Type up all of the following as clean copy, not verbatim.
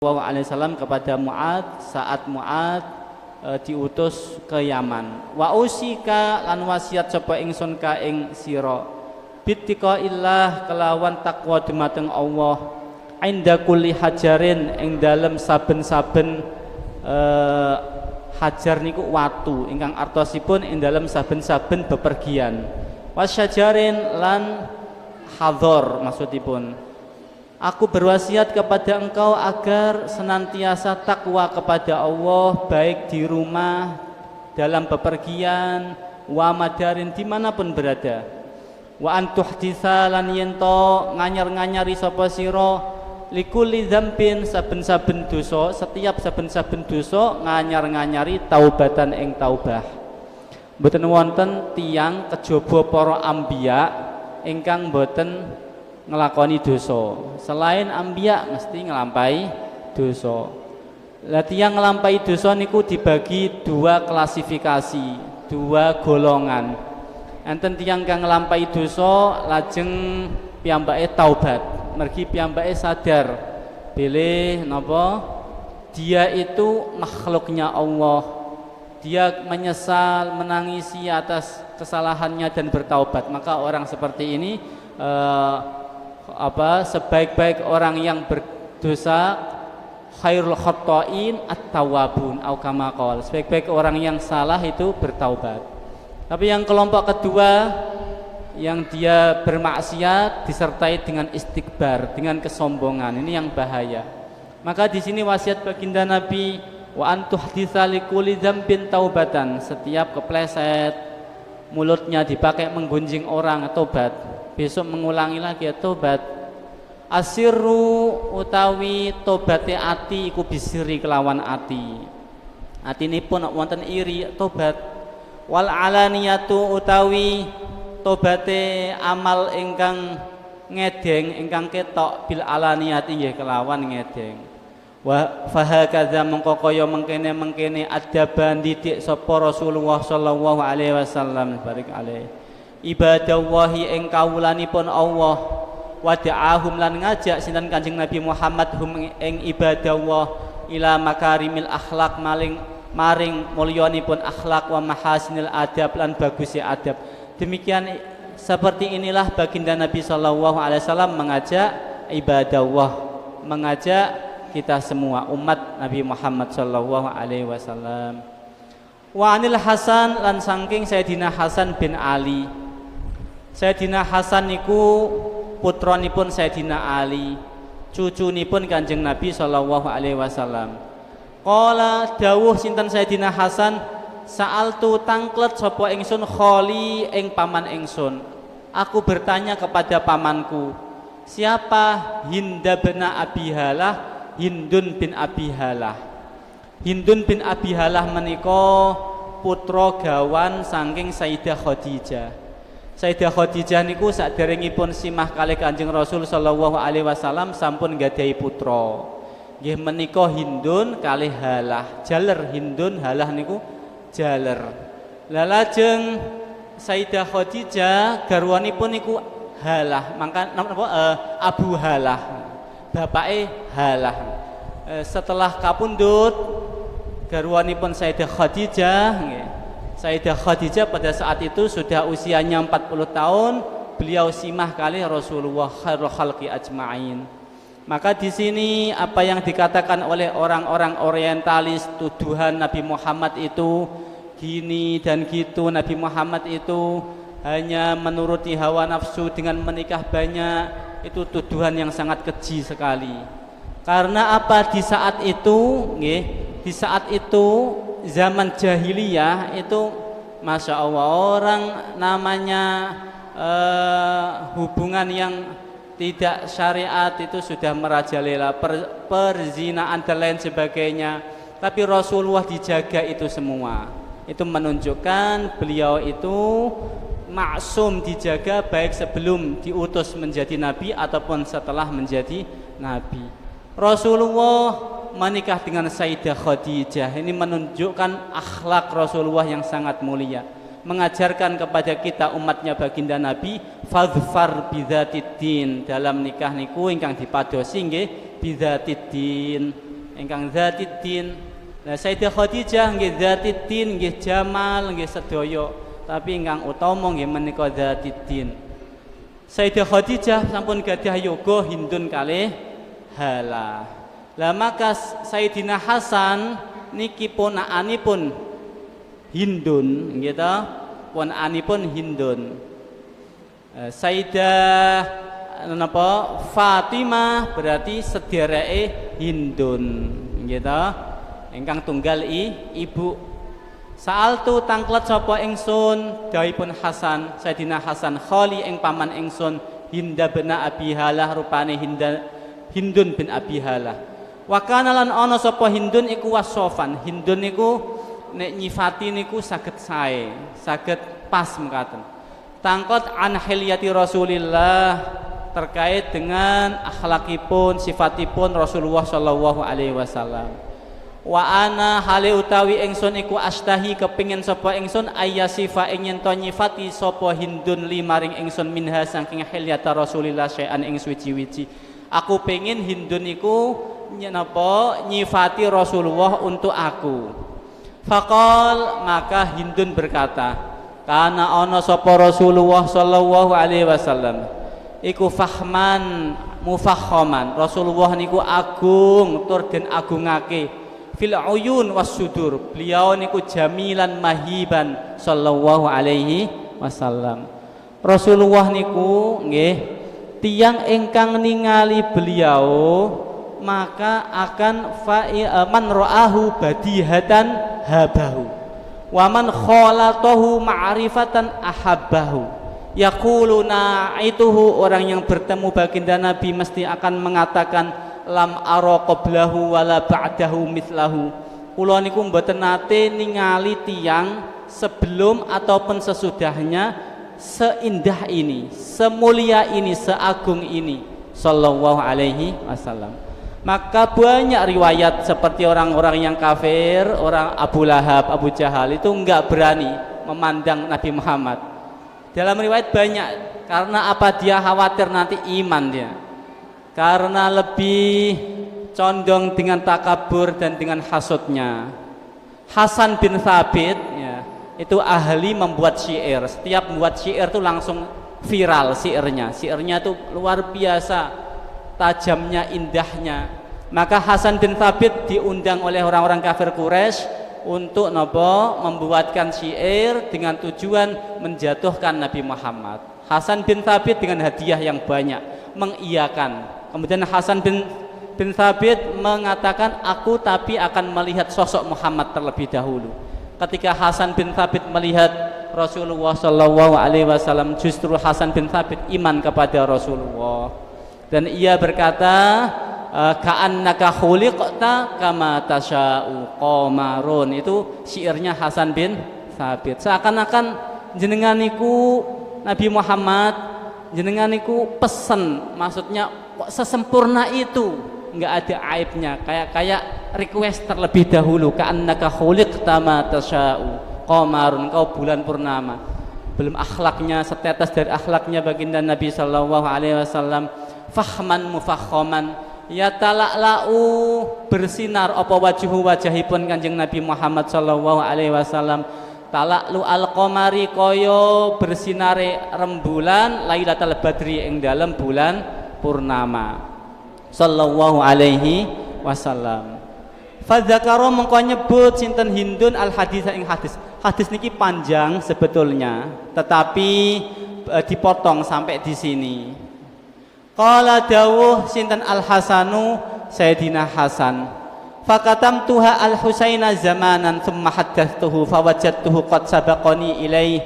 SAW kepada Mu'ad saat Mu'ad diutus ke Yaman. Wa usika lan wasiat sapa ingsun ka ing sira bittika illah kelawan takwa dumateng Allah inda kulli hajarin ing dalem saben-saben hajar niku watu ingkang artosipun ing dalem saben-saben bepergian. Wasyajarin lan hadhar maksudipun. Aku berwasiat kepada engkau agar senantiasa takwa kepada Allah baik di rumah, dalam bepergian, wa madarin dimanapun berada. Wa antuhditsa lan yento nganyar-nganyari sapa sira likulli dzambin saben-saben dosa, setiap saben-saben dosa nganyar-nganyari taubatan ing taubah. Mboten wonten tiyang kejaba para anbiya ingkang mboten ngelakoni dosa. Selain anbiya mesti ngelampahi dosa. Lah tiyang ngelampahi dosa niku dibagi dua klasifikasi, dua golongan. Enten tiyang kang ngelampahi dosa lajeng piyambake taubat, mergi piyambake sadar bilih napa dia itu makhluknya Allah. Dia menyesal, menangisi atas kesalahannya dan bertaubat. Maka orang seperti ini sebaik-baik orang yang berdosa khairul khatta'in at-tawwabun au kama qala, sebaik-baik orang yang salah itu bertaubat. Tapi yang kelompok kedua yang dia bermaksiat disertai dengan istikbar, dengan kesombongan, ini yang bahaya. Maka di sini wasiat baginda Nabi wa antuhditsa likulli dzambin taubatan, setiap kepleset mulutnya dipakai menggunjing orang tobat, besok mengulangi lagi tobat. Asirru utawi tobate ati iku bisiri kelawan ati. Atinipun wonten iri tobat. Wal alaniyatu utawi tobate amal ingkang ngedeng ingkang ketok bil alaniyati nggih kelawan ngedeng. Wa fahakadza mengko kaya mengkene adaban didik sapa Rasulullah sallallahu alaihi wasallam barik alaihi ibadallahi ing kawulanipun Allah wa da'ahum lan ngajak sinten Kanjeng Nabi Muhammad hum ing ibadallah ila makarimil akhlak maring mulyanipun akhlak wa mahasinil adab lan bagusé adab. Demikian seperti inilah baginda Nabi sallallahu alaihi wasallam mengajak ibadallah, mengajak kita semua umat Nabi Muhammad sallallahu alaihi wasallam. Wa anil Hasan lan saking Sayyidina Hasan bin Ali. Sayyidina Hasan niku putranipun Sayyidina Ali, cucunipun Kanjeng Nabi sallallahu alaihi wasallam. Qala dawuh sinten Sayyidina Hasan, sa'altu tangklet sapa ingsun kholi ing paman ingsun. Aku bertanya kepada pamanku, siapa Hinda bin Abi Halah? Hindun bin Abi Halah. Hindun bin Abi Halah menika putra gawan saking Sayyidah Khadijah. Sayyidah Khadijah niku saderengipun simah kalih Kanjeng Rasul sallallahu alaihi wasallam sampun gadhahi putra. Nggih menika Hindun kalih Halah. Jaler Hindun, Halah niku jaler. Lah lajeng Sayyidah Khadijah garwanipun niku Halah, mangka napa Abu Halah. Bapake Halah. Setelah kapundhut garwanipun Sayyidah Khadijah nggih. Sayyidah Khadijah pada saat itu sudah usianya 40 tahun, beliau simah kali Rasulullah khairul khalqi ajma'in. Maka di sini apa yang dikatakan oleh orang-orang orientalis tuduhan Nabi Muhammad itu gini dan gitu, Nabi Muhammad itu hanya menuruti hawa nafsu dengan menikah banyak, itu tuduhan yang sangat keji sekali. Karena apa? Di saat itu nggih, di saat itu zaman jahiliyah itu Masya Allah orang namanya hubungan yang tidak syariat itu sudah merajalela, perzinaan dan lain sebagainya. Tapi Rasulullah dijaga itu semua. Itu menunjukkan beliau itu maksum, dijaga baik sebelum diutus menjadi nabi ataupun setelah menjadi nabi. Rasulullah menikah dengan Sayyidah Khadijah. Ini menunjukkan akhlak Rasulullah yang sangat mulia, mengajarkan kepada kita umatnya baginda Nabi fadhfar bidzatiddin, dalam nikah niku ingkang dipadosi nggih bidzatiddin, ingkang dzatiddin. Nah Sayyidah Khadijah nggih dzatiddin, nggih jamal, nggih sedaya, tapi ingkang utama nggih menika dzatiddin. Sayyidah Khadijah sampun gadah yoga Hindun kalih Hala. Lah maka Sayyidina Hasan niki ponakanipun Hindun nggih ta, ponakanipun Hindun. Sayyidah napa Fatimah berarti sedereke Hindun nggih ta, ingkang tunggal ibu. Sa'altu tangklet sapa ingsun dawuhipun Hasan, Sayyidina Hasan, khali ing paman ingsun Hinda bin Abi Halah, rupane Hindun bin Abi Halah. Wa kana lan ana sapa Hindun iku wasofan. Hindun niku nek nyifati niku saged sae, saged pas mekaten. Tangklet an hilyati Rasulillah, terkait dengan akhlakipun, sifatipun Rasulullah sallallahu alaihi wasallam. Wa ana hale utawi ingsun iku astahi kepingin sapa ingsun ayyasifa ing yen to nyifati sapa Hindun limaring ingsun minha saking hilyata Rasulillah syai'an ing suci-wici. Aku pengin Hindun iku napa nyifati Rasulullah untuk aku. Faqal, maka Hindun berkata, kana ana sapa Rasulullah sallallahu alaihi wasallam iku fahman mufakhaman. Rasulullah niku agung tur den agungake fil uyun was sudur. Beliau niku jamilan mahiban sallallahu alaihi wasallam. Rasulullah niku nggih tiyang ingkang ningali beliau maka akan man ra'ahu badihatan habahu wa man khalatahu ma'rifatan ahabbahu. Yaquluna ituhu, orang yang bertemu baginda Nabi mesti akan mengatakan lam ara qablahu wala ba'dahu mithlahu. Kula niku mboten nate ningali tiyang sebelum ataupun sesudahnya seindah ini, semulia ini, seagung ini sallallahu alaihi wasallam. Maka banyak riwayat seperti orang-orang yang kafir, orang Abu Lahab, Abu Jahal itu enggak berani memandang Nabi Muhammad. Dalam riwayat banyak, karena apa? Dia khawatir nanti iman dia, karena lebih condong dengan takabur dan dengan hasudnya. Hasan bin Thabit ya, itu ahli membuat syair. Setiap membuat syair itu langsung viral syairnya. Syairnya itu luar biasa tajamnya, indahnya. Maka Hasan bin Thabit diundang oleh orang-orang kafir Quraisy untuk membuatkan syair dengan tujuan menjatuhkan Nabi Muhammad. Hasan bin Thabit dengan hadiah yang banyak mengiyakan. Kemudian Hasan bin Thabit mengatakan, aku tapi akan melihat sosok Muhammad terlebih dahulu. Ketika Hasan bin Thabit melihat Rasulullah sallallahu alaihi wasallam, justru Hasan bin Thabit iman kepada Rasulullah. Dan ia berkata, ka'annaka khuliqta kama tasya'u qamarun. Itu syairnya Hasan bin Thabit. Seakan-akan jenenganiku Nabi Muhammad, jenenganiku pesen, maksudnya kok sesempurna itu, enggak ada aibnya, kayak request terlebih dahulu, ka'annaka khuliqta ma tasya'u qamarun, kau bulan purnama. Belum akhlaknya, setetes dari akhlaknya baginda Nabi sallallahu alaihi wasallam. Fahman mufakhaman, ya tala'la'u, bersinar apa wajahipun Kanjeng Nabi Muhammad sallallahu alaihi wasallam. Tala'lu al-qamari, koyo bersinare rembulan Lailatul Badri ing dalam bulan purnama sallallahu alaihi wasallam. Fadzakara mengko nyebut sinten Hindun al hadis ing hadis. Hadis niki panjang sebetulnya, tetapi dipotong sampai di sini. Qala dawuh sinten Al Hasanu, Sayyidina Hasan, fakatam tuha Al Husaina zamanan thumma haddathtuhu fawajadtuhu qad sabaqani ilaih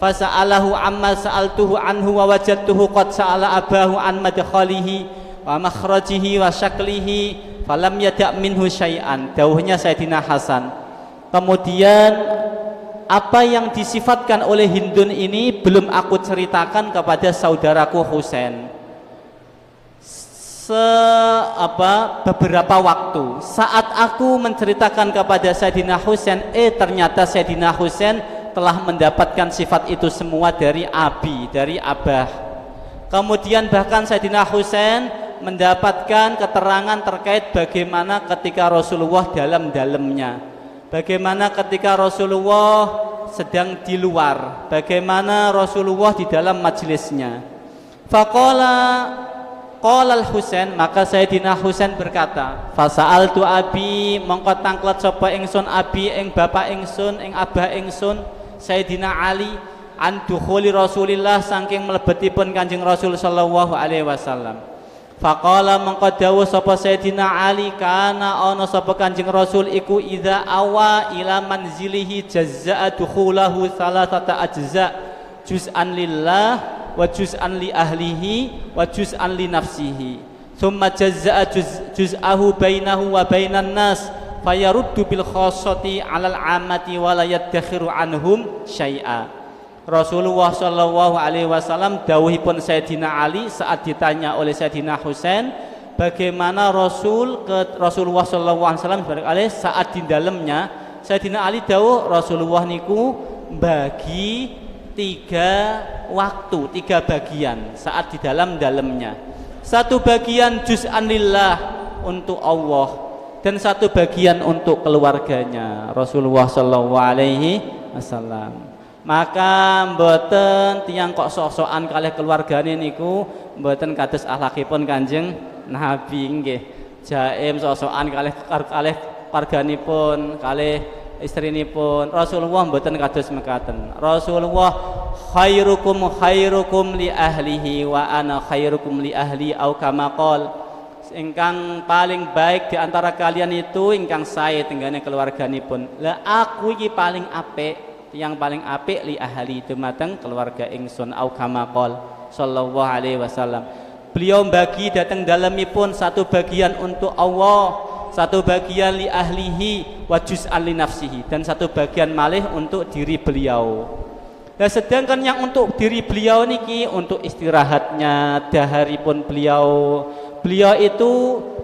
fasa'alahu amma sa'altuhu anhu wa wajadtuhu qad sa'ala abahu an madkhalihi wa makhrajihi wa syaklihi falam yada' minhu syai'an. Dawuhnya Sayyidina Hasan. Kemudian apa yang disifatkan oleh Hindun ini belum aku ceritakan kepada saudaraku Husain. Beberapa waktu saat aku menceritakan kepada Sayyidina Husain, ternyata Sayyidina Husain telah mendapatkan sifat itu semua dari abi, dari abah. Kemudian bahkan Sayyidina Husain mendapatkan keterangan terkait bagaimana ketika Rasulullah dalam-dalamnya, bagaimana ketika Rasulullah sedang di luar, bagaimana Rasulullah di dalam majelisnya. Faqala qala al-Husain, maka Sayyidina Husain berkata, fasa'altu abi, mongko tangklet sapa ingsun abi ing bapak ingsun ing abah ingsun Sayyidina Ali an dukhuli Rasulillah saking mlebetipun Kanjeng Rasul sallallahu alaihi wasallam. Faqala mongko dawuh sapa Sayyidina Ali, kana ana sapa Kanjeng Rasul iku idza awa ila manzilihi jazza'a dukhulahu salasata ajza, juz'an lillah wa juz'an li ahlihi wa juz'an li nafsihi, thumma jazza'a juz'ahu bainahu wa bainan nas fayaruddu bil khassati 'alal 'amati wa la yaddakhiru anhum syai'a. Rasulullah Shallallahu Alaihi Wasallam dawuhipun Sayyidina Ali saat ditanya oleh Sayyidina Husain bagaimana Rasulullah Shallallahu Alaihi Wasallam saat di dalamnya, Sayyidina Ali dawuh Rasulullah niku bagi 3 waktu, 3 bagian saat di dalamnya. 1 bagian juz'an lillah untuk Allah dan 1 bagian untuk keluarganya Rasulullah Shallallahu Alaihi Wasallam. Maka mboten tiyang kok sok-sokan kalih keluargane niku mboten kados akhlakipun Kanjeng Nabi nggih. Jaim sok-sokan kalih keluarganipun, kalih istrinipun. Rasulullah mboten kados mekaten. Rasulullah khairukum li ahlihi wa ana khairukum li ahli au kama qol. Ingkang paling baik di antara kalian itu ingkang sae tenggane keluarganipun. Lah aku iki paling apik, yang paling apik li ahli dumateng keluarga ingsun au kama qol sallallahu alaihi wasallam. Beliau bagi datang dalamipun 1 bagian untuk Allah, 1 bagian li ahlihi wa juz'an li nafsihi, dan 1 bagian malih untuk diri beliau. Nah, sedangkan yang untuk diri beliau niki untuk istirahatnya, daharipun beliau itu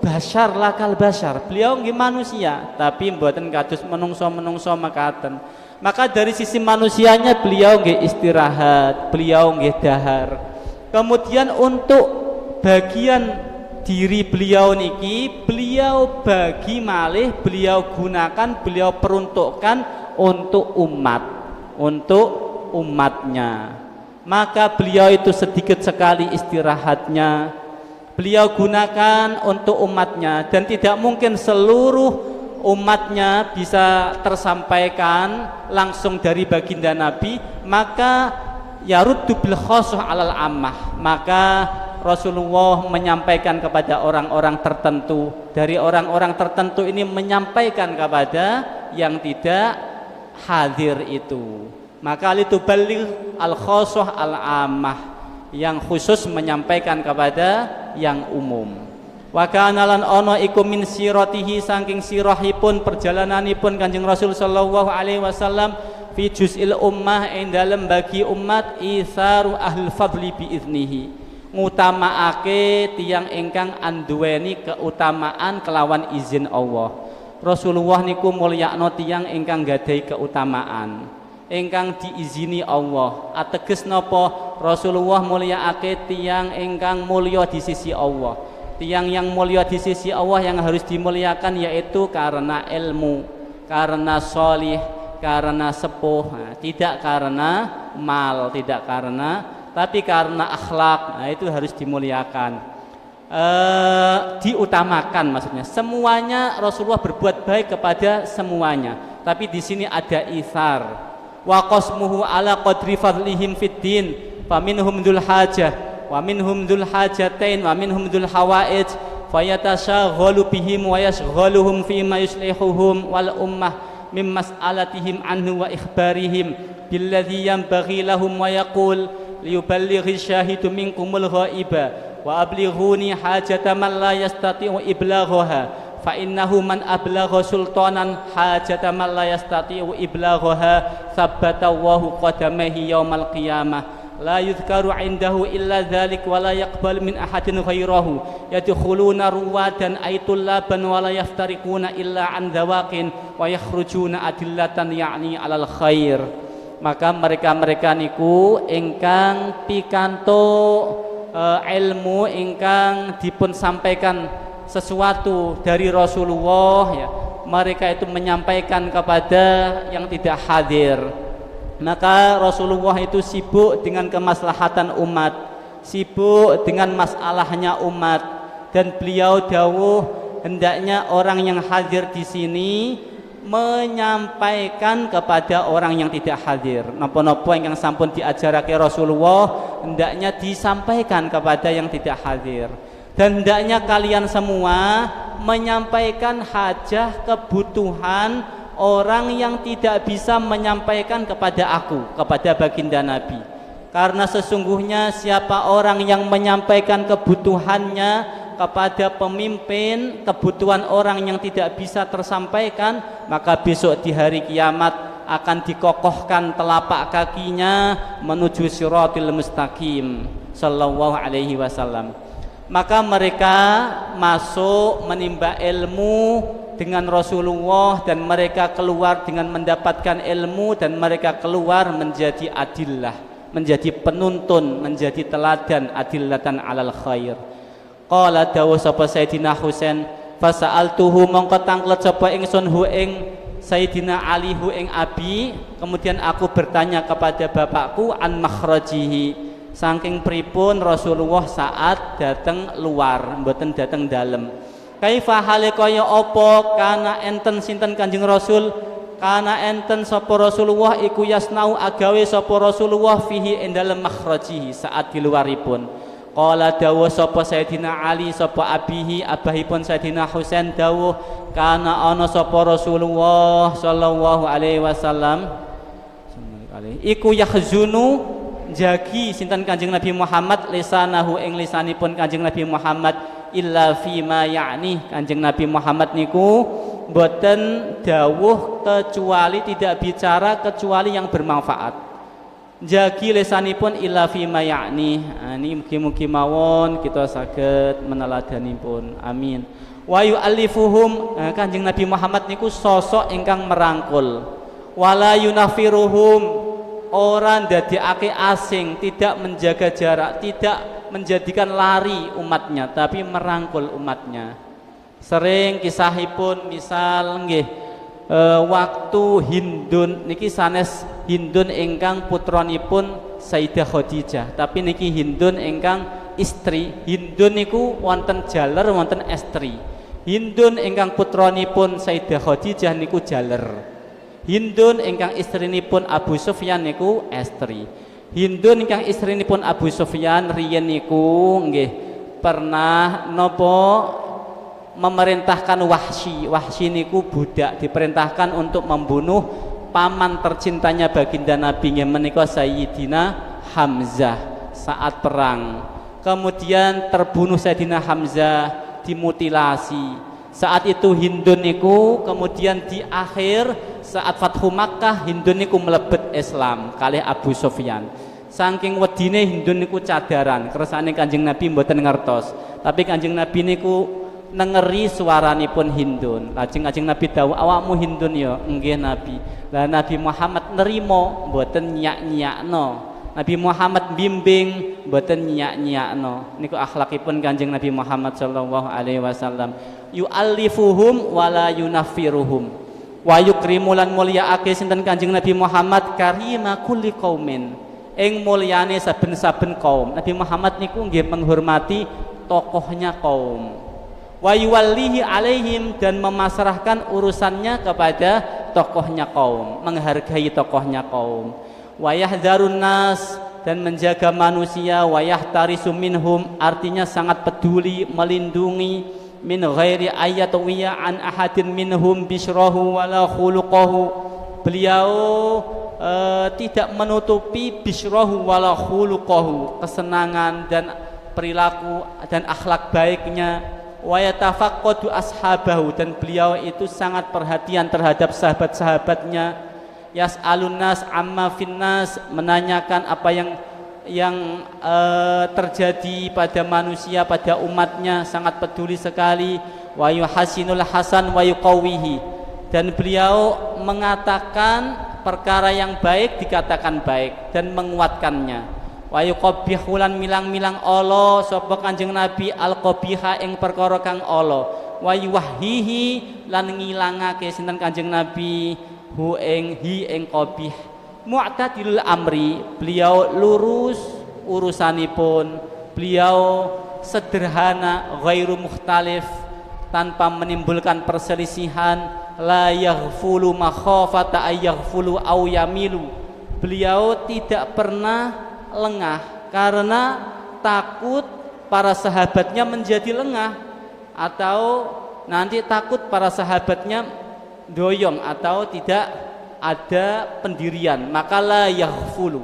basyar lakal basyar, beliau nggih manusia tapi mboten kados menungso makaten. Maka dari sisi manusianya beliau nggih istirahat, beliau nggih dahar. Kemudian untuk bagian diri beliau niki beliau bagi malih, beliau gunakan, beliau peruntukkan untuk umatnya. Maka beliau itu sedikit sekali istirahatnya, beliau gunakan untuk umatnya, dan tidak mungkin seluruh umatnya bisa tersampaikan langsung dari baginda Nabi. Maka yaruddu bil khassah 'alal ammah, maka Rasulullah menyampaikan kepada orang-orang tertentu, dari orang-orang tertentu ini menyampaikan kepada yang tidak hadir itu. Maka lituballigh al khassah al ammah, yang khusus menyampaikan kepada yang umum. Wa kana lan ana iku min siratihi saking sirahipun perjalananipun Kanjeng Rasul sallallahu alaihi wasallam fi juz'il ummah ing dalem bagi umat isaru ahlul fadli bi iznihi, ngutamaake tiyang ingkang anduweni keutamaan kelawan izin Allah. Rasulullah niku mulyakno tiyang ingkang gadahi keutamaan, ingkang diizini Allah. Ateges napa Rasulullah mulyaake tiyang ingkang mulya di sisi Allah. Tiang yang mulia di sisi Allah yang harus dimuliakan yaitu karena ilmu, karena solih, karena sepuh, tidak karena mal, tidak karena, tapi karena akhlak. Nah, itu harus dimuliakan, diutamakan maksudnya. Semuanya Rasulullah berbuat baik kepada semuanya, tapi di sini ada itsar. Wa qasmuhu ala qadri fadlihim fid din, faminhum dzul hajah wa minhum dzul hajatain wa minhum dzul hawaij fayatasaghalu bihim wa yashghaluhum fi ma yuslihuhum wal ummah mim mas'alatihim anhu wa ikhbarihim billadzi yanbaghi lahum wa yaqul liyuballighi syahidu minkumul ghaiba wa ablighuni hajata man la yastati'u iblaghaha fa innahu man ablagha sultanan hajata man la yastati'u iblaghaha tsabbata Allahu qadamaihi yaumal qiyamah la yuzkaru indahu illa dzalik wa la yaqbal min ahadin ghairahu yadkhuluna ruwadan aitullaban wa la yaftariquna illa an dzawaqin wa yakhrujuna adillatan ya'ni alal khair. Maka mereka niku ingkang pikantuk ilmu ingkang dipun sampaikan sesuatu dari Rasulullah ya, mereka itu menyampaikan kepada yang tidak hadir. Maka Rasulullah itu sibuk dengan kemaslahatan umat, sibuk dengan masalahnya umat, dan beliau dawuh hendaknya orang yang hadir di sini menyampaikan kepada orang yang tidak hadir. Napa-napa yang sampun diajarake Rasulullah hendaknya disampaikan kepada yang tidak hadir. Dan hendaknya kalian semua menyampaikan hajah kebutuhan orang yang tidak bisa menyampaikan kepada aku, kepada baginda Nabi. Karena sesungguhnya siapa orang yang menyampaikan kebutuhannya kepada pemimpin, kebutuhan orang yang tidak bisa tersampaikan, maka besok di hari kiamat akan dikokohkan telapak kakinya menuju siratil mustaqim sallallahu alaihi wasallam. Maka mereka masuk menimba ilmu dengan Rasulullah, dan mereka keluar dengan mendapatkan ilmu, dan mereka keluar menjadi adillah, menjadi penuntun, menjadi teladan, adillatan alal khair. Qala dawuh sapa Sayyidina Husain, fasa'altuhu mongko tanglet sapa ingsun hu ing Sayyidina Ali hu ing abi, kemudian aku bertanya kepada bapakku an makhrajihi, saking pripun Rasulullah saat dateng luar, mboten dateng dalem. Kaifa hale kaya apa kana enten sinten Kanjeng Rasul, kana enten sapa Rasulullah iku yasnau agawe sapa Rasulullah fihi ing dalem makhrajihi, saat di luaripun. Qala dawuh sapa Sayyidina Ali sapa abihi, abahipun Sayyidina Husain dawuh, kana ana sapa Rasulullah sallallahu alaihi wasallam iku yahzunu jagi sinten Kanjeng Nabi Muhammad lisanahu ing lisanipun Kanjeng Nabi Muhammad illa fima ya'ni. Kanjeng Nabi Muhammad niku boten dawuh kecuali, tidak bicara kecuali yang bermanfaat. Jagi lesanipun illa fima ya'ni. Ini mugi-mugi mawon kita saged meneladanipun. Amin. Wa yu'allifuhum, Kanjeng Nabi Muhammad niku sosok ingkang merangkul. Wala yunafiruhum, orang ndadekake asing, tidak menjaga jarak, tidak menjadikan lari umatnya, tapi merangkul umatnya. Sering kisahipun misal nggih, waktu Hindun niki sanes Hindun ingkang putranipun Sayyidah Khadijah, tapi niki Hindun ingkang istri. Hindun niku wonten jaler wonten estri. Hindun ingkang putranipun Sayyidah Khadijah niku jaler. Hindun ingkang istrinipun Abu Sufyan niku estri. Hindun ingkang istrinipun Abu Sufyan riyen niku nggih pernah napa memerintahkan Wahsy. Wahsy niku budak, diperintahkan untuk membunuh paman tercintanya baginda Nabi menika Sayyidina Hamzah saat perang. Kemudian terbunuh Sayyidina Hamzah, dimutilasi. Saat itu Hindun niku kemudian di akhir saat Fathu Makkah, Hindun niku mlebet Islam kalih Abu Sufyan. Saking wedine Hindun niku cadaran, kersane Kanjeng Nabi mboten ngertos. Tapi Kanjeng Nabi niku nengeri suaranipun Hindun. Lajeng Kanjeng Nabi dawuh, awakmu Hindun ya? Nggih Nabi. Lah Nabi Muhammad nerimo, mboten nyak-nyakno. Nabi Muhammad bimbing, mboten nyak-nyakno. Niku akhlakipun Kanjeng Nabi Muhammad sallallahu alaihi wasallam. Yu'allifuhum wala yunafiruhum. Wa yukrimu lan mulyaake sinten Kanjeng Nabi Muhammad karima kulli qaumin. Ing mulyane saben-saben kaum. Nabi Muhammad niku nggih menghormati tokohnya kaum. Wa yuwallihi alaihim, dan memasrahkan urusannya kepada tokohnya kaum, menghargai tokohnya kaum. Wa yahdharun nas, dan menjaga manusia. Wa yahtarisu minhum, artinya sangat peduli, melindungi. Min ghairi ayatwiya an ahadin minhum bishrahu wala khuluquhu. Beliau tidak menutupi bishrahu wala khuluquhu, kesenangan dan perilaku dan akhlak baiknya. Wa yatafaqqadu ashabahu, dan beliau itu sangat perhatian terhadap sahabat-sahabatnya. Yas'alun nas amma finnas, menanyakan apa yang terjadi pada manusia, pada umatnya, sangat peduli sekali. Wa yuhasinul hasan wa yuqawihi, dan beliau mengatakan perkara yang baik dikatakan baik dan menguatkannya. wa yuqabbihu lan milang-milang ala sapa Kanjeng Nabi al-qabiha ing perkara kang ala wa yuwahhihi lan ngilangake sinten Kanjeng Nabi hu ing qabih. Mu'tadilul amri, beliau lurus urusanipun, beliau sederhana, ghairu mukhtalif, tanpa menimbulkan perselisihan, la yaghfulu makhafata ay yaghfulu aw yamilu. Beliau tidak pernah lengah karena takut para sahabatnya menjadi lengah atau nanti takut para sahabatnya doyong atau tidak ada pendirian, maka la yaghfulu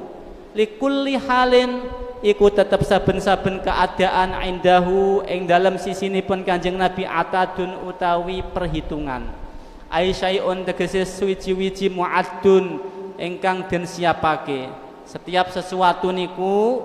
likulli halin iku tetap saben-saben keadaan indahu ing dalam sisinipun Kanjeng Nabi atadun utawi perhitungan aisyaiun tegese suwiji-wiji muaddun ingkang den siapake. Setiap sesuatu niku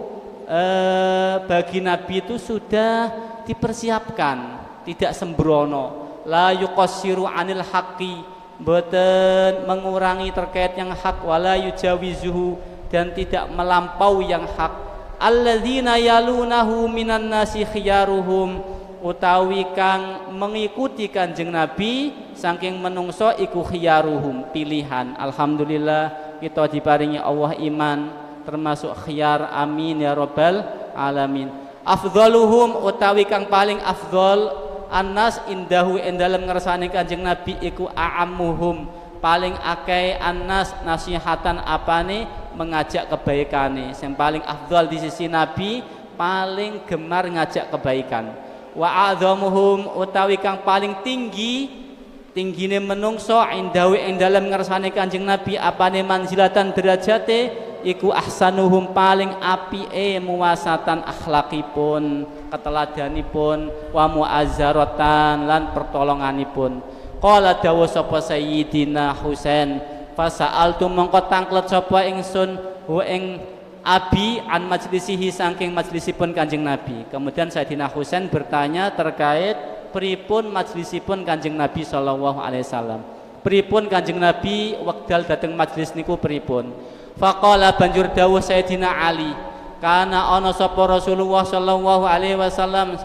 bagi Nabi itu sudah dipersiapkan, tidak sembrono. La yuqassiru anil haqqi, boten mengurangi terkait yang hak, wala yujawizuhu, dan tidak melampaui yang hak. Alladzina yalunahu minan nasi khiyaruhum, utawi kang mengikuti Kanjeng Nabi saking menungso iku khiyaruhum, pilihan. Alhamdulillah kita diparingi Allah iman termasuk khiyar, amin ya rabbal alamin. Afdhaluhum, utawi kang paling afdhal annas indahu ing dalem ngersane Kanjeng Nabi iku a'ammuhum, paling akeh annas nasihatan apane mengajak kebaikane. Yang paling afdal di sisi Nabi paling gemar ngajak kebaikan. Wa a'dhamuhum, utawi kang paling tinggine menungso indahu ing dalem ngersane Kanjeng Nabi apane manzilatan derajate iku ahsanuhum, paling apike muwasatan akhlakipun, keteladanipun, wa muazzaratan lan pertolonganipun. Qala dawu sapa Sayyidina Husain, fasa'altu mongko tanglet sapa ingsun hu ing abi an majlisihi saking majlisipun Kanjeng Nabi. Kemudian Sayyidina Husain bertanya terkait pripun majlisipun Kanjeng Nabi sallallahu alaihi wasallam. Pripun Kanjeng Nabi wekdal dateng majlis niku pripun? Faqala banjur dawuh Sayyidina Ali, kana ana sapa Rasulullah sallallahu alaihi wasallam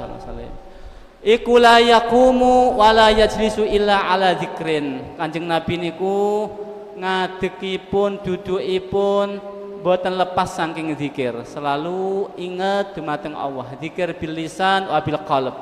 iku la yaqumu wa la yajlisu illa ala dzikrin. Kanjeng Nabi niku ngadegipun dudukipun boten lepas saking zikir, selalu ingat dumateng Allah, zikir bil lisan wa bil qalb.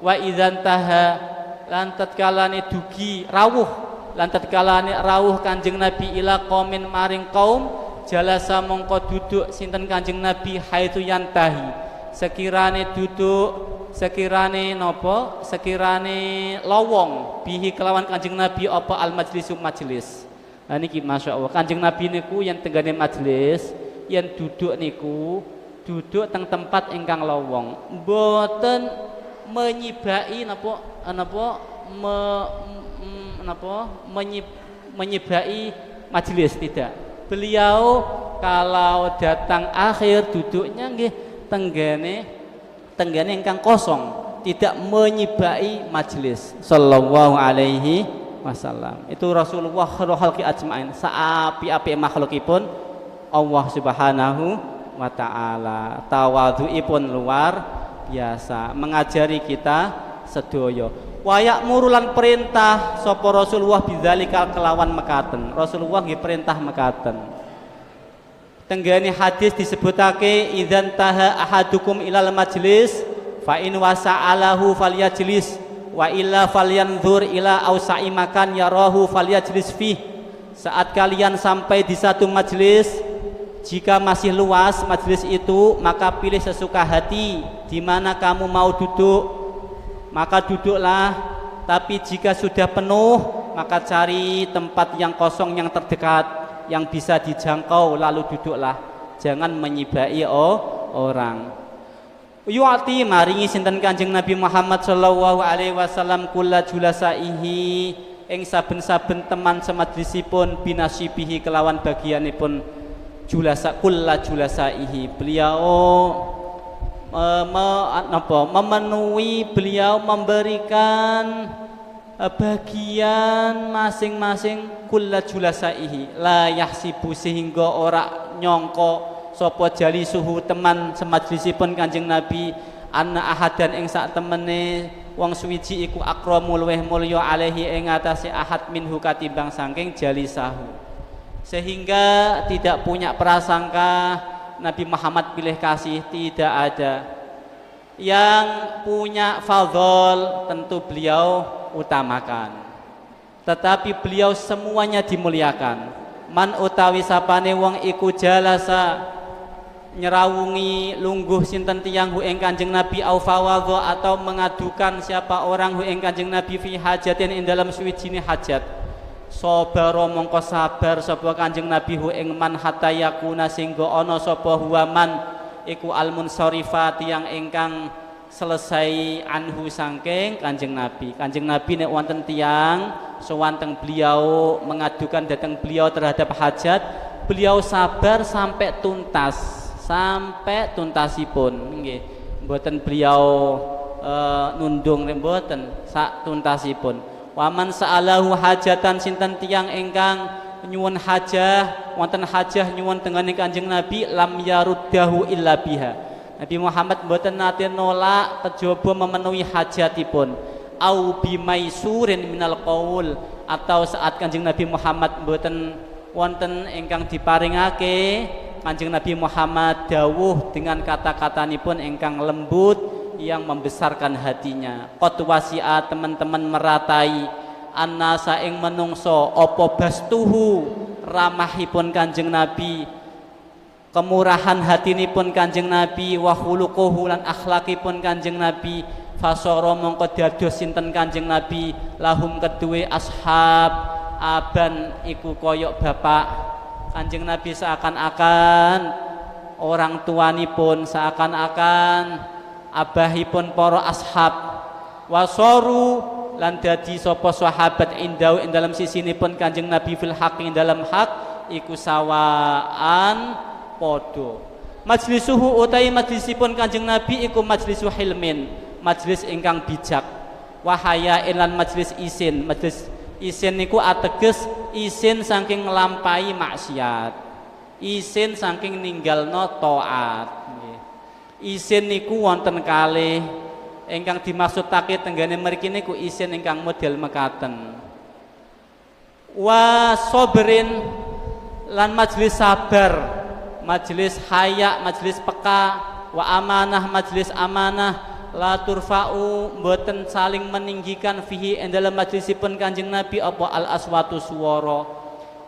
Wa idzan taha lan tatkalane dugi rawuh, lan tatkalane rawuh Kanjeng Nabi ila qaumin maring kaum, jalasa mongko duduk sinten Kanjeng Nabi haitsu yantahi, sekirane duduk, sekirane napa, sekirane lowong bihi kelawan Kanjeng Nabi apa al majlisu majlis. Nah niki masyaallah Kanjeng Nabi niku yen tenggane majlis, yen duduk niku duduk teng tempat ingkang lowong, mboten menyibai menyibai majlis, tidak. Beliau kalau datang akhir duduknya nggih tenggane ingkang kosong, tidak menyibai majlis sallallahu alaihi wasallam. Itu Rasulullah khairul khalqi ajmain, saapi-api makhlukipun Allah Subhanahu wa taala. Tawadhuipun luar biasa, mengajari kita sedaya. Wayak murulan perintah sapa Rasulullah bidzalika kelawan mekaten. Rasulullah nggih perintah mekaten. Tenggane hadis disebutake idzan taha ahadukum ilal majlis fa in wasa'alahu falyajlis wa illa falyanzur ila ausa'i makan yarahu falyajlis fi. Saat kalian sampai di satu majlis, jika masih luas majlis itu, maka pilih sesuka hati di mana kamu mau duduk, maka duduklah. Tapi jika sudah penuh, maka cari tempat yang kosong yang terdekat, yang bisa dijangkau, lalu duduklah. Jangan menyibai orang. Yu'ati maringi sinten Kanjeng Nabi Muhammad sallallahu alaihi wasallam kulla julasaihi ing saben-saben teman semajlisipun binasibihi kelawan bagianipun julasa kulla julasaihi. Beliau memenuhi, beliau memberikan bagian masing-masing kulla julasaihi, la yahsibu, sehingga ora nyongko sapa jali suhu teman semajlisipun Kanjeng Nabi anna ahadan ing sak temene wong suwiji iku akramu luweh mulya alaihi ing atase ahad minhu katimbang saking jali sahu, sehingga tidak punya prasangka Nabi Muhammad pilih kasih, tidak ada. Yang punya fadhol tentu beliau utamakan, tetapi beliau semuanya dimuliakan. Man utawi sapane wong iku jalasa nyerawungi lungguh sinten tiyang hu ing Kanjeng Nabi au fawadho atau mengadukan siapa orang hu ing Kanjeng Nabi fi hajatin ing dalam suwijine hajat, sabara mongko sabar sapa Kanjeng Nabi hu ing man hatta yakuna singgo ana sapa huwa man iku al-munsharifat yang ingkang selesai anhu sangking Kanjeng Nabi. Kanjeng Nabi nek wonten tiyang sowan teng beliau mengadukan datang beliau terhadap hajat, beliau sabar sampai tuntas, sampai tuntasipun nggih. Mboten beliau nundung mboten, sak tuntasipun. Waman sa'alahu hajatan sinten tiyang ingkang nyuwun hajah, wonten hajah nyuwun tengene Kanjeng Nabi lam yaruddahu illa biha. Nabi Muhammad mboten nate nolak kejaba memenuhi hajatipun. Au bimaisurin minal qaul, atau saat Kanjeng Nabi Muhammad mboten wonten ingkang diparingake, Kanjeng Nabi Muhammad dawuh dengan kata-katanipun ingkang lembut yang membesarkan hatinya. Qad wasi'a, teman-teman meratai annasa ing menungso apa bastuhu ramahipun Kanjeng Nabi, kemurahan hatinipun Kanjeng Nabi, wa khuluquhu lan akhlakipun Kanjeng Nabi. Fasara mongko dados sinten Kanjeng Nabi lahum kedue ashab aban iku koyok bapak. Kanjeng Nabi seakan-akan orang tuanipun, seakan-akan abahipun para ashab. Wasoru lan dadi sapa sahabat indau ing dalam sisinipun Kanjeng Nabi fil haqq ing dalam hak iku sawaan podo. Majlisuhu utai majlisipun Kanjeng Nabi iku majlisu hilmin, majlis ingkang bijak. Wahaya lan majlis isin. Majlis isin niku ateges isin saking nglampahi maksiat, isin saking ninggalno taat. Isin niku wonten kalih ingkang dimaksudake tenggane mriki niku isin ingkang model mekaten. Wa sabrin lan majlis sabar, majlis haya, majlis peka. Wa amanah, majlis amanah. La turfa'u, mboten saling meninggikan fihi ing dalam majlisipun Kanjeng Nabi apa al aswatu swara.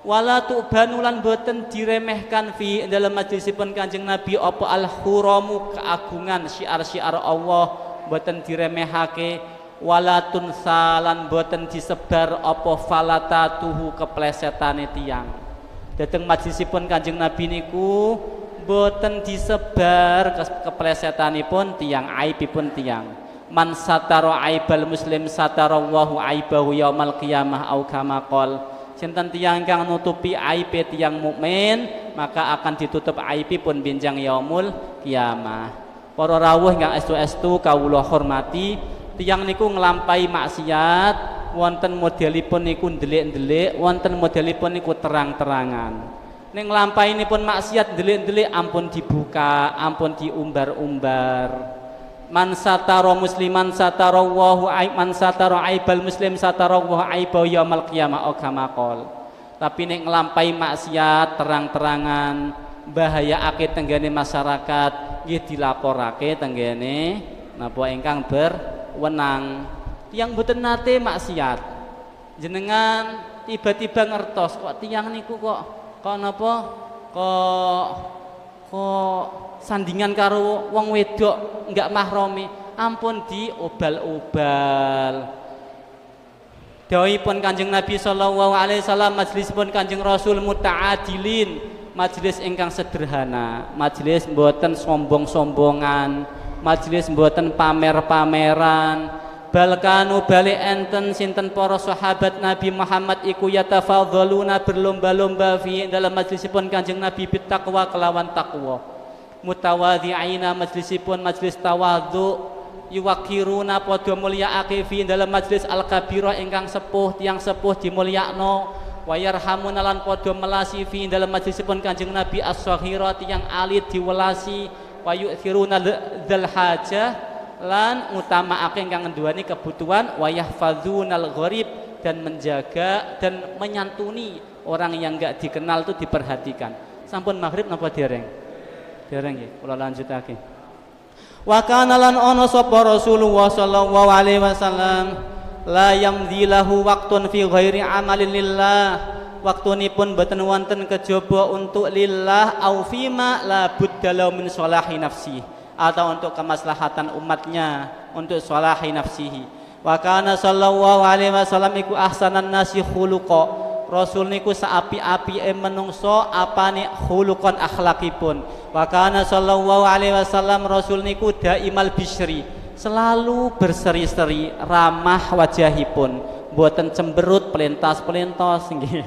Wala tu'banu lan mboten diremehkan fihi ing dalam majlisipun Kanjeng Nabi apa al huramu, keagungan syiar-syiar Allah mboten diremehake. Wala tunsalan mboten disebar apa falatatuhu, keplesetane tiyang. Dateng majlisipun Kanjeng Nabi niku boten disebar keplesetanipun tiang, aibipun tiang. Man satara aibal muslim satara Allahu aibahu yaumal qiyamah au kama qol. Sinten tiang kang nutupi aibe tiang mukmin, maka akan ditutup aibipun benjang yaumul qiyamah. Para rawuh ingkang estu-estu kawula hormati, tiang niku nglampahi maksiat, wonten modelipun niku ndelik-ndelik, wonten modelipun niku terang-terangan. Ning lampahinipun maksiat ndelik-ndelik ampun dibuka, ampun diumbar-umbar. Man satara musliman satara Allahu aib, man satara aibal muslim satara Allahu aiba yaumil qiyamah kama qol. Tapi nek nglampahi maksiat terang-terangan bahayake tenggene masyarakat, nggih dilaporake tenggene napa ingkang berwenang. Tiyang mboten nate maksiat, jenengan tiba-tiba ngertos kok tiyang niku kok napa kok sandingan karo wong wedok enggak mahrami, ampun diobal-obal. Dawuhipun Kanjeng Nabi sallallahu alaihi wasallam, majlisipun Kanjeng Rasul muta'adilin, majlis ingkang sederhana, majlis mboten sombong-sombongan, majlis mboten pamer-pameran. Balkanu balik enten sinten para sahabat Nabi Muhammad iku yatafadzaluna, berlomba-lomba fi dalam majlisipun Kanjeng Nabi bittaqwa, kelawan takwa. Mutawadhi'ina, majlisipun majlis tawadhu. Yuwakiruna, padha mulyaake fi dalam majlis al-kabira ingkang sepuh, tiang sepuh dimulyakno. wa yarhamuna lan padha melasi fi dalam majlisipun Kanjeng Nabi as-saghirati yang alit diwelasi, wa yu'thiruna dzal hajah lan utamaake ingkang nduweni kebutuhan, wa yahfazunal gharib dan menjaga dan menyantuni orang yang enggak dikenal itu diperhatikan. Sampun maghrib napa dereng? Dereng nggih, kula lanjutake. Wa kana lan ana sapa Rasulullah sallallahu alaihi wasallam la yamdilahu waqtun fi ghairi amalin lillah, waktunipun boten wonten kejaba untuk lillah au fima la buddalau min salahi nafsi, atau untuk kemaslahatan umatnya, untuk salahi nafsihi. Wa kana sallallahu alaihi wasallam iku ahsanan nasi khuluqa, Rasul niku saapi-apike menungso apane khuluqan akhlakipun. Wa kana sallallahu alaihi wasallam Rasul niku daimal bisri, selalu berseri-seri, ramah wajahipun, mboten cemberut pelintas-pelintas nggih.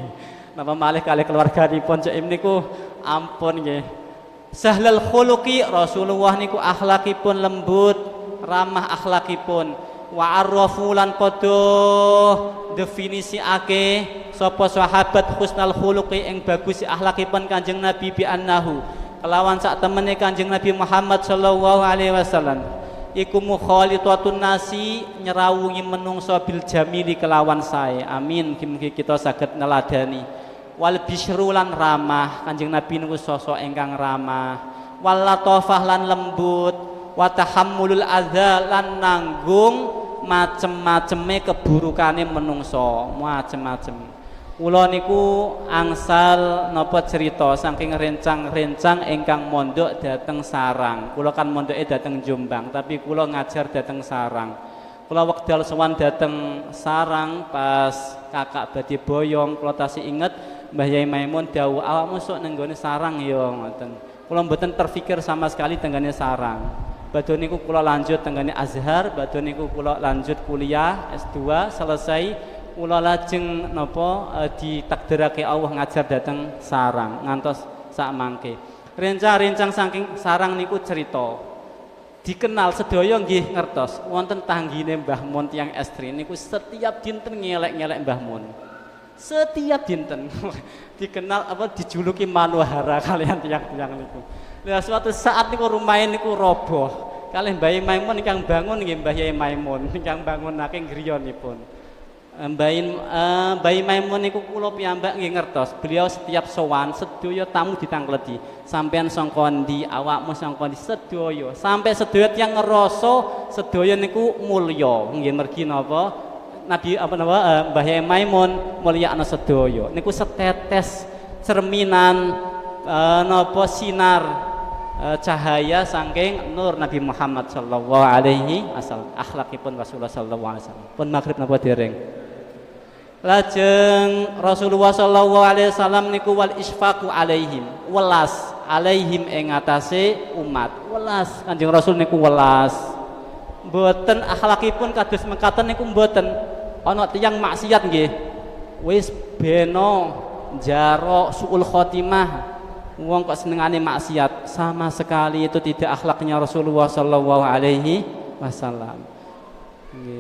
Napa malih kalih keluarganipun cek niku ampun nggih. Sahlal khuluqi, Rasulullah niku akhlakipun lembut, ramah akhlakipun. Wa arrafu lan padha definisiake sapa sahabat husnal khuluqi ing bagus akhlakipun Kanjeng Nabi bi annahu, kelawan sak temene Kanjeng Nabi Muhammad sallallahu alaihi wasallam iku mukhalitatun nasi, nyerawungi menungso bil jamili kelawan sae. Amin, mugi kita saged neladani. Wal bisyru lan ramah, Kanjeng Nabi niku sosok ingkang ramah. Wal latofah lan lembut, wa tahammulul adza lan nanggung macem-maceme keburukane menungso, macem-macem. Kula niku angsal napa cerita saking rencang-rencang ingkang mondok dhateng sarang. Kula kan mondoke dhateng Jombang, tapi kula ngajar dhateng sarang. Kula wekdal sowan dhateng sarang pas kakak badhe boyong, kula tasih inget Mbah Yai Maimun dawuh awakmu sok nang nggone sarang ya ngoten. Kula mboten terfikir sama sekali tenggane sarang. Badhe niku kula lanjut tenggane Azhar, badhe niku kula lanjut kuliah S2 selesai, kula lajeng napa ditakdirake Allah ngajar dhateng sarang ngantos sak mangke. Rencang-rencang saking sarang niku cerita. Dikenal sedaya nggih ngertos wonten tanggine Mbah Mun tiyang estri niku setiap dinten ngelek-ngelek Mbah Mun. Setiap dinten dikenal apa dijuluki manuhara kalian tiang-tiang niku. Lah suatu saat niku rumahe niku roboh. Kalih Mbah Yai Maimun ingkang bangun nggih Mbah Yai Maimun ingkang bangunake griyonipun. Mbah Yai Maimun niku kula piyambak nggih ngertos, beliau setiap sowan sedaya tamu ditangkleti. Sampean sangka ndi, awakmu sangka ndi, sedaya. Sampai sedaya tiyang ngerasa sedaya niku mulya. Nggih mergi napa? Nabi apa napa Mbah Yai Maimun mulyakna sedaya. Niku setetes cerminan napa sinar cahaya saking nur Nabi Muhammad sallallahu alaihi wasallam, akhlakipun Rasulullah sallallahu alaihi wasallam. Pun maghrib napa dereng? Lajeng Rasulullah sallallahu alaihi wasallam niku wal isfaqu alaihim, welas alaihim ing atase umat. Welas Kanjeng Rasul niku welas. Mboten akhlakipun kados mekaten niku mboten. Ana tiyang maksiat nggih. Wis beno jaro suul khotimah. Wong kok senengane maksiat, sama sekali itu tidak akhlaknya Rasulullah sallallahu alaihi wasallam.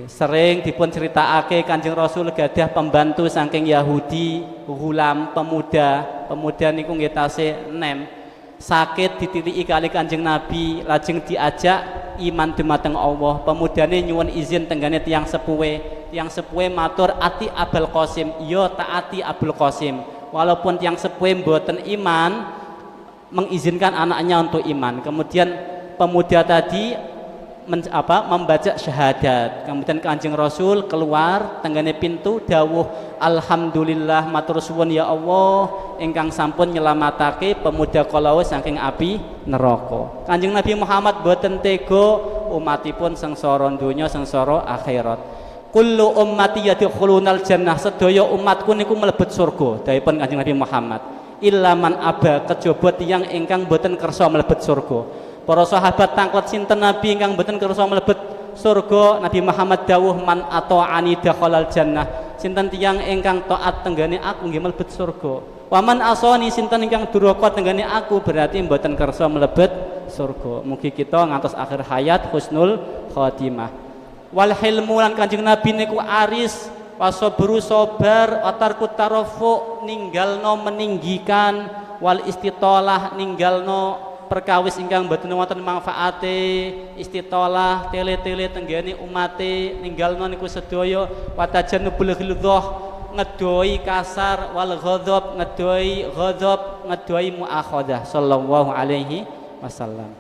Sering dipun critakake Kanjeng Rasul gadah pembantu saking Yahudi, gulam pemuda niku nggih tasih nem sakit ditiliki kali Kanjeng Nabi, lajeng diajak iman dumateng Allah. Pemudane nyuwun izin tenggane tiyang sepuhe matur ati Abul Qasim, ya taati Abul Qasim. Walaupun tiyang sepuhe mboten iman, mengizinkan anaknya untuk iman. Kemudian pemuda tadi membaca syahadat. Kemudian Kanjeng Rasul keluar tenggane pintu dawuh alhamdulillah matur suwun ya Allah ingkang sampun nyelamatake pemuda kala saking api neraka. Kanjeng Nabi Muhammad boten tega umatipun sengsara donya sengsara akhirat. Kullu ummati yadkhulunal jannah, sedaya umatku niku mlebet surga dawuhipun Kanjeng Nabi Muhammad. Illa man aba, kejaba tiyang ingkang boten kersa mlebet surga. Para sahabat tangklet sinten Nabi ingkang mboten kersa mlebet surga. Nabi Muhammad dawuh man ata'ani dakhalal jannah, sinten tiyang ingkang taat tenggane aku nggih mlebet surga. Wa man asani, sinten ingkang duraka tenggane aku berarti mboten kersa mlebet surga. Mugi kita ngantos akhir hayat husnul khotimah. Wal hilmu lan Kanjeng Nabi niku aris wasobru sobar, watarku tarofu ninggalno meninggikan, wal istitolah ninggalno perkawis ingkang boten wonten manfaate, istitolah tele-tele tenggene umate ninggalno niku sedaya, watajanubul ghildzah ngedoi kasar, wal ghadab ngedoi muakhadah sallallahu alaihi wasallam.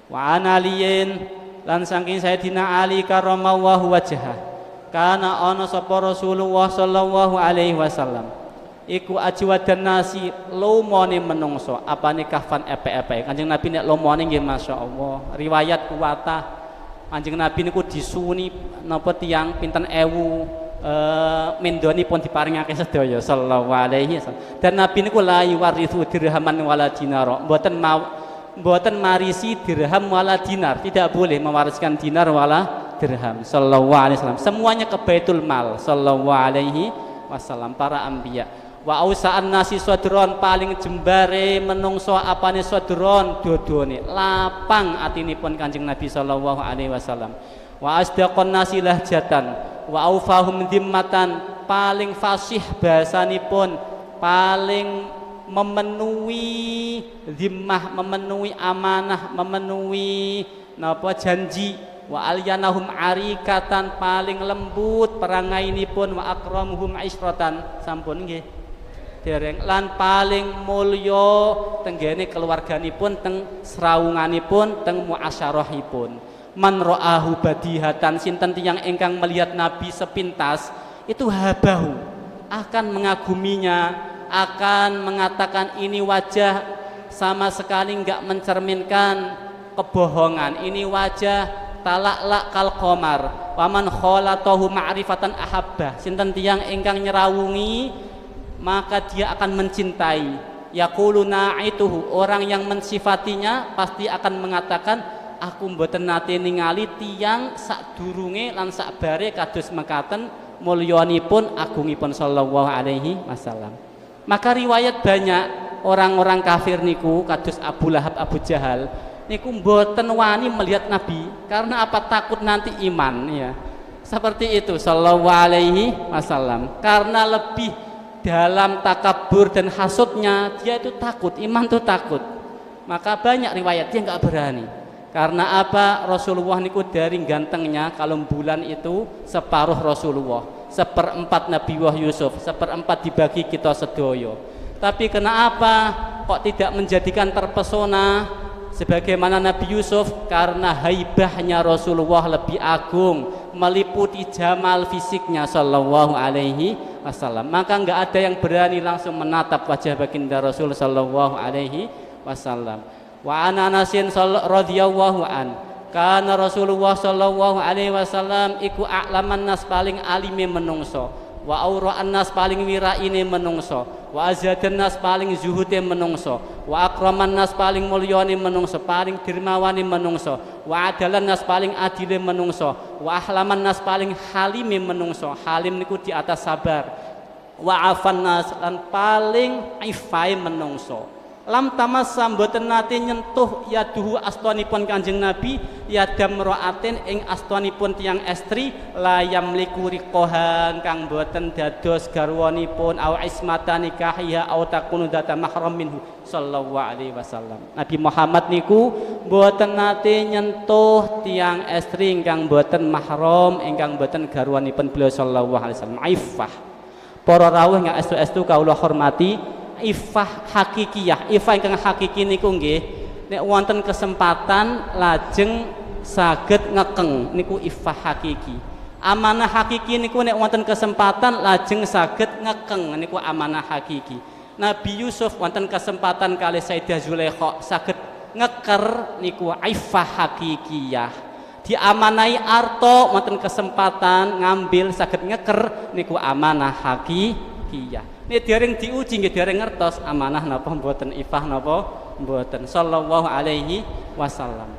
Wa analiyin lan saking Sayyidina Ali karramallahu wajhah kana ana sapa Rasulullah sallallahu alaihi wasallam iku ajwadan nasi lomone menungso apane kafan epe-epe. Kanjeng Nabi nek lomone nggih masyaallah riwayat kuwatah Kanjeng Nabi niku disuni napa tiyang pinten ewu mendonipun diparingake sedaya sallallahu alaihi wasallam. Dan Nabi niku la yuwarithu dirhaman wala dinara, mboten marisi dirham wala dinar, tidak boleh mewariskan dinar wala dirham sallallahu alaihi wasallam. Semuanya ke Baitul Mal sallallahu alaihi wasallam para anbiya. Wa ausa'an nasi sadron paling jembare menungso apane sadron dodone lapang atinipun Kanjeng Nabi sallallahu alaihi wasallam. Wa asdaqon nasi lahjatan wa aufahum dhimmatan paling fasih bahasanipun, paling memenuhi dhimmah, memenuhi amanah, memenuhi napa janji. Wa alyanahum arikatan paling lembut perangainipun, wa akramuhum isyratan sampun nggih dereng lan paling mulya tenggene keluarganipun teng srawunganipun teng muasyarahipun. Man ra'ahu badihatan sinten tiyang ingkang melihat Nabi sepintas itu habahu akan mengaguminya, akan mengatakan ini wajah sama sekali enggak mencerminkan kebohongan, ini wajah talak kal qamar. Waman khalatahu ma'rifatan ahabbah sinten tiyang ingkang nyerawungi maka dia akan mencintai. Yaquluna aituhu orang yang mensifatinya pasti akan mengatakan aku mboten nate ningali tiyang sadurunge lan sakbare kados mekaten mulyanipun agungipun sallallahu alaihi wasallam. Maka riwayat banyak orang-orang kafir niku kados Abu Lahab, Abu Jahal niku mboten wani melihat Nabi karena apa? Takut nanti iman ya. Seperti itu sallallahu alaihi wasallam. Karena lebih dalam takabur dan hasudnya dia itu takut, iman itu takut. Maka banyak riwayat dia enggak berani. Karena apa? Rasulullah niku dari gantengnya kalau bulan itu separuh Rasulullah, seperempat Nabiullah Yusuf, seperempat dibagi kita sedoyo. Tapi kenapa kok tidak menjadikan terpesona sebagaimana Nabi Yusuf? Karena haibahnya Rasulullah lebih agung, meliputi jamal fisiknya sallallahu alaihi wasallam. Maka enggak ada yang berani langsung menatap wajah baginda Rasul sallallahu alaihi wasallam. Wa Anasin radhiyallahu an kana Rasulullah sallallahu alaihi wasallam iku a'laman nas paling alime menungso, wa aura'an nas paling wiraine menungso, wa azhadan nas paling zuhude menungso, wa akraman nas paling mulyane menungso, paling dermawane menungso, wa adalan nas paling adile menungso, wa ahlaman nas paling halime menungso. Halim niku di atas sabar. Wa afan nas lan paling ifai menungso. Lam tamassa mboten nate nyentuh yaduhu astonipun Kanjeng Nabi yadam ra'atin ing astonipun tiyang estri layam liku riqohan kang mboten dados garwanipun au ismata nikahiha au takunu data mahram minhu sallallahu alaihi wasallam. Nabi Muhammad niku mboten nate nyentuh tiyang estri ingkang mboten mahram ingkang mboten garwanipun beliau sallallahu alaihi wasallam. Iffah para rawuh ingkang estu-estu kawula hormati, ifah hakikiyah. Ifah ingkang hakiki niku nggih nek wonten kesempatan lajeng saged ngekeng niku ifah hakiki. Amanah hakiki niku nek wonten kesempatan lajeng saged ngekeng niku amanah hakiki. Nabi Yusuf wonten kesempatan kali Sayyidah Zulaikha saged ngeker niku ifah hakikiyah. Diamanai arto wonten kesempatan ngambil saged ngeker niku amanah hakikiyah. Ini dereng diuji nggih dereng ngertos amanah napa mboten, ifah napa mboten sallallahu alaihi wasallam.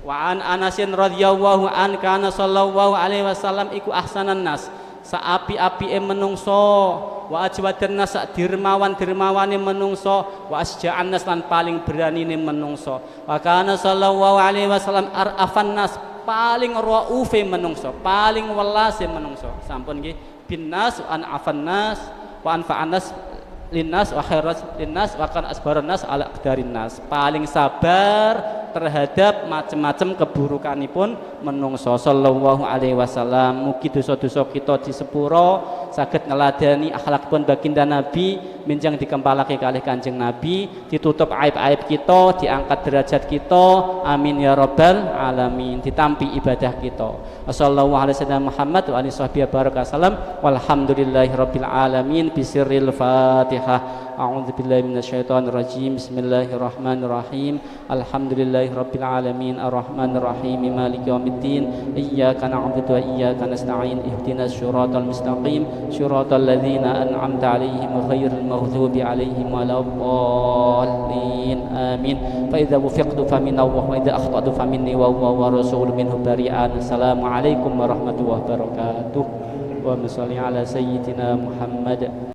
Wa an Anasin radhiyallahu an kana sallallahu alaihi wasallam iku ahsanan nas saapi-apike menungso, wa ajwadan nas dirmawan-dirmawane menungso, wa asja'an nas lan paling beranine menungso. Wa kana sallallahu alaihi wasallam arafan nas paling raufe menungso, paling welase menungso. Sampun nggih, binnas an afannas wa anfa'annas linnas wa khairas linnas wa kan asbaran nas ala aqdarin nas. Paling sabar terhadap macam-macam keburukanipun menungso. Sallallahu alaihi wasallam. Mugi dosa-dosa kita disepuro, saged ngeladani akhlakipun baginda Nabi, minjang dikempalake kalih Kanjeng Nabi, ditutup aib-aib kita, diangkat derajat kita. Amin ya rabbal alamin. Ditampi ibadah kita. Sallallahu alaihi wasallam Muhammad wa alihi sahbihi barakasallam. Walhamdulillahi rabbil alamin. Bisirril Fatihah. A'udzu billahi minasyaitonir rajim. Bismillahirrahmanirrahim. Alhamdulillahi rabbil alamin arrahmanir rahim maliki yaumiddin. Iyyaka na'budu wa iyyaka nasta'in. Ihdinas siratal mustaqim. Siratal ladzina an'amta 'alaihim ghairil maghdubi 'alaihim waladdallin. Amin. Fa idza wufiqtu faminallah wa idza akhtatu faminni wa huwa wa rasulun minhu bari'an. Assalamualaikum warahmatullahi wabarakatuh. Wa salli ala sayyidina Muhammad.